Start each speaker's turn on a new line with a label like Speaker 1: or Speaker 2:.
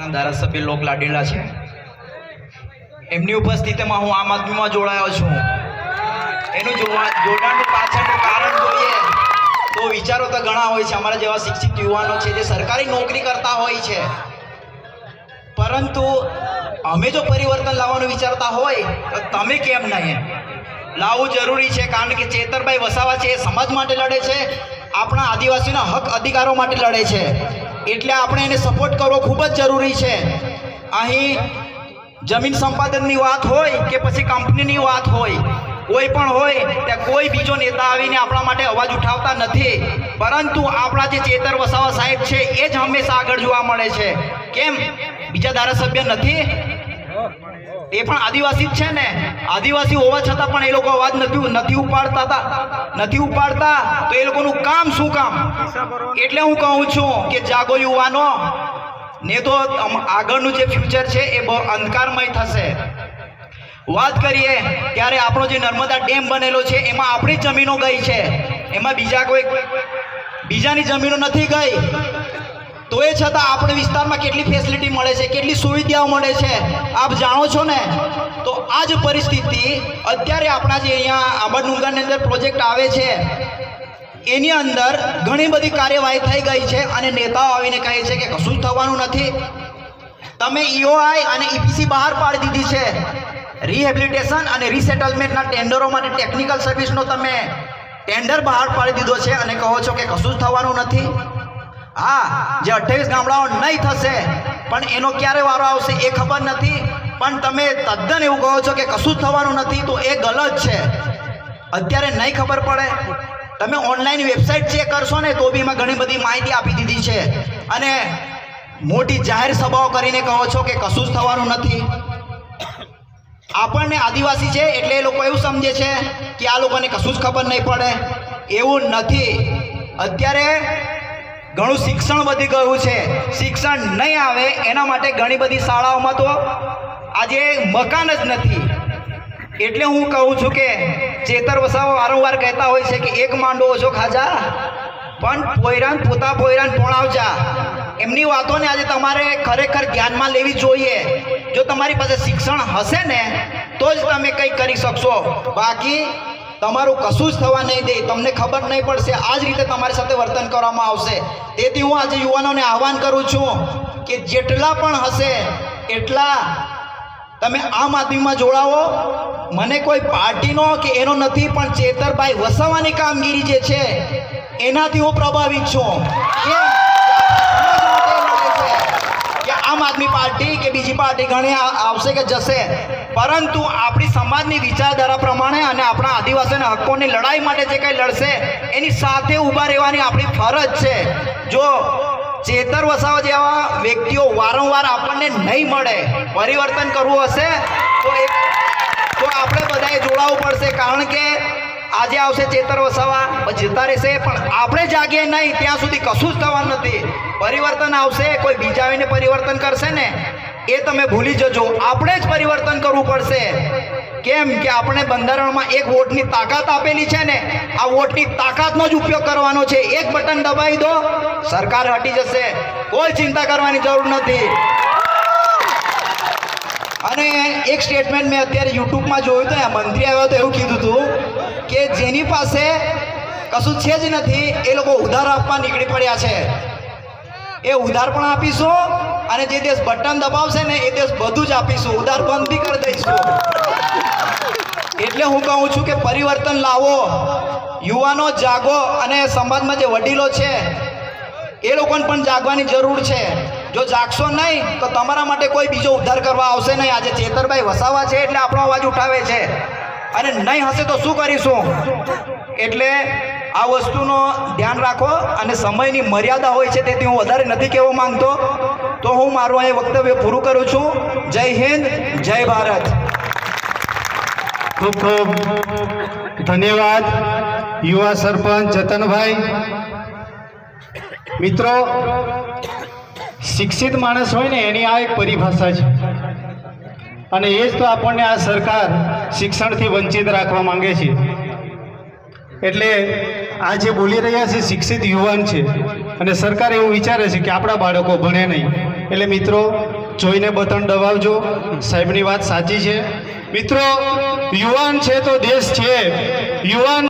Speaker 1: વિસ્તારના ધારાસભ્ય લોક લાડીલા છે, એમની ઉપસ્થિતિમાં હું આમ આદમીમાં જોડાયો છું. એનું જોડાણનું પાછળનું કારણ જોઈએ તો વિચારો તો ઘણા હોય છે. અમારા જેવા શિક્ષિત યુવાનો છે જે સરકારી નોકરી કરતા હોય છે, પરંતુ અમે જો પરિવર્તન લાવવાનું વિચારતા હોય તો તમે કેમ નહીં લાવવું જરૂરી છે. કારણ કે ચેતરભાઈ વસાવા છે એ સમાજ માટે લડે છે, આપણા આદિવાસીના હક અધિકારો માટે લડે છે, એટલે આપણે એને સપોર્ટ કરવો ખૂબ જ જરૂરી છે. અહીં જમીન સંપાદનની વાત હોય કે પછી કંપનીની વાત હોય, કોઈ પણ હોય ત્યાં કોઈ બીજો નેતા આવીને આપણા માટે અવાજ ઉઠાવતા નથી, પરંતુ આપણા જે ચેતર વસાવા સાહેબ છે એ જ હંમેશા આગળ જોવા મળે છે. કેમ બીજા ધારાસભ્ય નથી? એ પણ આદિવાસી જ છે ને. આદિવાસી હોવા છતાં પણ એ લોકો અવાજ નથી ઉપાડતા તો એ લોકોનું કામ શું કામ? એટલે હું કહું છું કે જાગો યુવાનો, ને તો આગળનું જે ફ્યુચર છે એ બહુ અંધકારમય થશે. વાત કરીએ ત્યારે આપણો જે નર્મદા ડેમ બનેલો છે એમાં આપણી જ જમીનો ગઈ છે, એમાં બીજાની જમીનો નથી ગઈ. તો એ છતાં આપણે વિસ્તારમાં કેટલી ફેસિલિટી મળે છે, કેટલી સુવિધાઓ મળે છે આપ જાણો છો ને. તો આ જ પરિસ્થિતિ અત્યારે આપણા જે અહીંયા આંબરડુંગરની અંદર પ્રોજેક્ટ આવે છે એની અંદર ઘણી બધી કાર્યવાહી થઈ ગઈ છે અને નેતાઓ આવીને કહે છે કે કશું જ થવાનું નથી. તમે EOI અને EPC બહાર પાડી દીધી છે, રિહેબિલિટેશન અને રીસેટલમેન્ટના ટેન્ડરો માટે ટેકનિકલ સર્વિસનો તમે ટેન્ડર બહાર પાડી દીધો છે અને કહો છો કે કશું જ થવાનું નથી. હા, જે 28 ગામડાઓ નહીં થશે પણ એનો ક્યારે વારો આવશે એ ખબર નથી, પણ તમે તદ્દન એવું કહો છો કે કશું જ થવાનું નથી, તો એ ગલત છે. અત્યારે નહીં ખબર પડે? તમે ઓનલાઈન વેબસાઇટ ચેક કરશો ને તો બી એમાં ઘણી બધી માહિતી આપી દીધી છે, અને મોટી જાહેર સભાઓ કરીને કહો છો કે કશું જ થવાનું નથી. આપણને આદિવાસી છે એટલે એ લોકો એવું સમજે છે કે આ લોકોને કશું જ ખબર નહીં પડે. એવું નથી. અત્યારે ઘણું શિક્ષણ વધી ગયું છે. શિક્ષણ નહીં આવે એના માટે ઘણી બધી શાળાઓમાં તો આજે મકાન જ નથી. એટલે હું કહું છું કે ચેતર વસાવા વારંવાર કહેતા હોય છે કે એક માંડો ઓછો ખાજા પણ પોતા પોયરાન પોણાવજા. એમની વાતોને આજે તમારે ખરેખર ધ્યાનમાં લેવી જોઈએ. જો તમારી પાસે શિક્ષણ હશે ને તો જ તમે કંઈક કરી શકશો, બાકી તમારું કશું જ થવા નહીં દે. તમને ખબર નહીં પડશે, આ જ રીતે તમારી સાથે વર્તન કરવામાં આવશે. તેથી હું આજે યુવાનોને આહવાન કરું છું કે જેટલા પણ હશે એટલા તમે આમ આદમીમાં જોડાવો. મને કોઈ પાર્ટીનો કે એનો નથી, પણ ચેતરભાઈ વસાવાની કામગીરી જે છે એનાથી હું પ્રભાવિત છું. કે આમ આદમી પાર્ટી કે બીજી પાર્ટી ઘણી આવશે કે જશે, પરંતુ આપણી સમાજની વિચારધારા પ્રમાણે અને આપણા આદિવાસીના હકોની લડાઈ માટે જે કંઈ લડશે એની સાથે ઊભા રહેવાની આપણી ફરજ છે. જો ચેતર વસાવા જેવા વ્યક્તિઓ વારંવાર આપણને નહીં મળે, પરિવર્તન કરવું હશે તો આપણે બધાએ જોડાવવું પડશે. કારણ કે આજે આવશે ચેતર વસાવા, જતા રહેશે, પણ આપણે જાગીએ નહીં ત્યાં સુધી કશું જ થવાનું નથી. પરિવર્તન આવશે, કોઈ બીજા આવીને પરિવર્તન કરશે ને એ તમે ભૂલી જજો. આપણે જ પરિવર્તન કરવું પડશે. કેમ કે આપણે બંધારણમાં એક વોટની તાકાત આપેલી છે ને, આ વોટની તાકાતનો જ ઉપયોગ કરવાનો છે. એક બટન દબાવી દો, સરકાર હટી જશે, કોઈ ચિંતા કરવાની જરૂર નથી. અને એક સ્ટેટમેન્ટ મેં અત્યારે યુટ્યુબમાં જોયું હતું, મંત્રી આવ્યો તો એવું કીધું હતું કે જેની પાસે કશું છે જ નથી એ લોકો ઉધાર આપવા નીકળી પડ્યા છે. એ ઉધાર પણ આપીશું અને જે દેશ બટન દબાવશે ને એ દેશ બધું જ આપીશું, ઉધાર બંધ બી કરી દઈશું. એટલે હું કહું છું કે પરિવર્તન લાવો, યુવાનો જાગો, અને સમાજમાં જે વડીલો છે એ લોકોને પણ જાગવાની જરૂર છે. જો જાગશો નહીં તો તમારા માટે કોઈ બીજો ઉદ્ધાર કરવા આવશે નહીં. આજે ચેતરભાઈ વસાવા છે એટલે આપણો અવાજ ઉઠાવે છે, અને નહીં હશે તો શું કરીશું? એટલે આ વસ્તુનો ધ્યાન રાખો, અને સમયની મર્યાદા હોય છે તેથી હું વધારે નથી કહેવા માંગતો. તો હું મારું અહીં વક્તવ્ય પૂરું કરું છું. જય હિન્દ, જય ભારત.
Speaker 2: ખૂબ ખૂબ ધન્યવાદ યુવા સરપંચ જતનભાઈ. મિત્રો, શિક્ષિત માણસ હોય ને એની આ એક પરિભાષા છે, અને એ જ તો આપણને આ સરકાર શિક્ષણથી વંચિત રાખવા માંગે છે. એટલે આ જે બોલી રહ્યા છે શિક્ષિત યુવાન છે, અને સરકાર એવું વિચારે છે કે આપણા બાળકો ભણે નહીં. એટલે મિત્રો, જોઈને બટન દબાવજો. સાહેબની વાત સાચી છે. મિત્રો, યુવાન છે તો દેશ છે. યુવાન